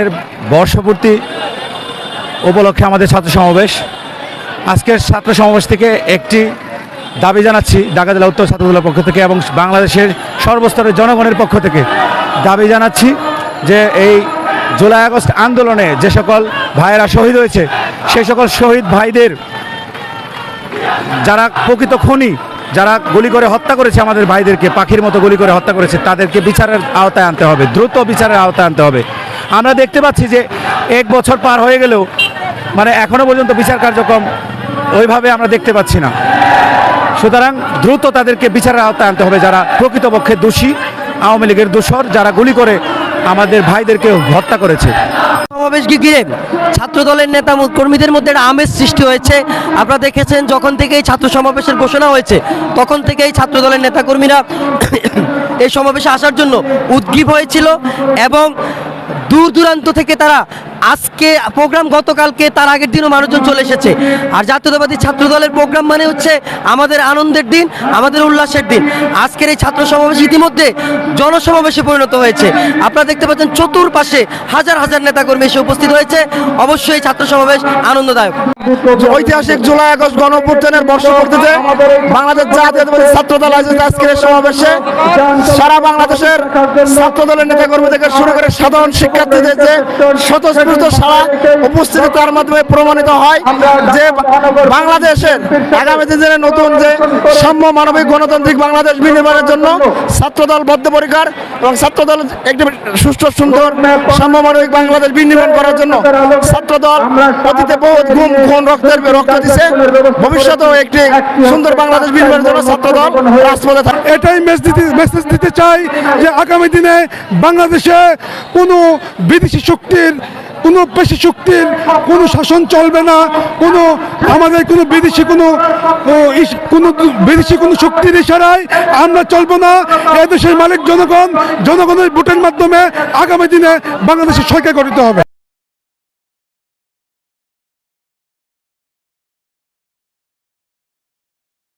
এর বর্ষপূর্তি উপলক্ষে আমাদের ছাত্র সমাবেশ। আজকের ছাত্র সমাবেশ থেকে একটি দাবি জানাচ্ছি ঢাকা জেলা উত্তর ছাত্রদলের পক্ষ থেকে এবং বাংলাদেশের সর্বস্তরের জনগণের পক্ষ থেকে দাবি জানাচ্ছি যে এই জুলাই আগস্ট আন্দোলনে যে সকল ভাইয়েরা শহীদ হয়েছে সেই সকল শহীদ ভাইদের যারা প্রকৃত খুনি, যারা গুলি করে হত্যা করেছে আমাদের ভাইদেরকে, পাখির মতো গুলি করে হত্যা করেছে, তাদেরকে বিচারের আওতায় আনতে হবে, দ্রুত বিচারের আওতায় আনতে হবে। আমরা দেখতে পাচ্ছি যে 1 বছর পার হয়ে গেলেও মানে এখনও পর্যন্ত বিচার কার্যক্রম ওইভাবে আমরা দেখতে পাচ্ছি না। সুতরাং দ্রুত তাদেরকে বিচারের আওতায় আনতে হবে যারা প্রকৃতপক্ষে দোষী, আওয়ামী লীগের দোসর, যারা গুলি করে আমাদের ভাইদেরকে হত্যা করেছে। সমাবেশকে ঘিরে ছাত্র দলের নেতা কর্মীদের মধ্যে একটা আমেজ সৃষ্টি হয়েছে। আপনারা দেখেছেন যখন থেকে এই ছাত্র সমাবেশের ঘোষণা হয়েছে তখন থেকেই ছাত্র দলের নেতা কর্মীরা এই সমাবেশে আসার জন্য উদ্গ্রীব হয়েছিল এবং দূর দূরান্ত থেকে তারা আজকে প্রোগ্রাম, গতকালকে তার আগের দিনও মানুষজন চলে এসেছে। আর জাতীয়তাবাদী ছাত্র দলের প্রোগ্রাম মানে হচ্ছে আমাদের আনন্দের দিন, আমাদের উল্লাসের দিন। আজকের এই ছাত্র সমাবেশ ইতিমধ্যে জনসমাবেশে পরিণত হয়েছে। আপনারা দেখতে পাচ্ছেন চতুর্পাশে হাজার হাজার নেতাকর্মী এসে উপস্থিত হয়েছে। অবশ্যই ছাত্র সমাবেশ আনন্দদায়ক। ঐতিহাসিক জুলাই আগস্ট গণঅভ্যুত্থানের বর্ষপূর্তিতে বাংলাদেশ জাতীয়তাবাদী ছাত্র দল আয়োজিত আজকের সমাবেশে সারা বাংলাদেশের ছাত্র দলের নেতাকর্মী থেকে শুরু করে সাধারণ শিক্ষার্থীদের যে স্বতঃস্ফূর্ত সারা উপস্থিতি তার মাধ্যমে প্রমাণিত হয় যে বাংলাদেশের আগামী দিনের নতুন যে সাম্য, মানবিক, গণতান্ত্রিক বাংলাদেশ বিনির্মাণের জন্য ছাত্রদল বদ্ধপরিকর এবং ছাত্রদল একটি সুষ্ঠু, সুন্দর, সাম্য, মানবিক বাংলাদেশ বিনির্মাণ করার জন্য ছাত্রদল অতীতে বহুত রক্ত দিচ্ছে। ভবিষ্যতেও একটি সুন্দর বাংলাদেশ বিনির্মাণের জন্য ছাত্রদল রাজপথে থাকে। এটাই মেসেজ দিতে চাই যে আগামী দিনে বাংলাদেশে কোনো বিদেশি শক্তির, কোনো পেশি শক্তির কোনো শাসন চলবে না। আমাদের কোনো বিদেশি কোনো শক্তির ইশারায় আমরা চলবো না। এদেশের মালিক জনগণ, জনগণের ভোটের মাধ্যমে আগামী দিনে বাংলাদেশের সরকার গঠিত হবে।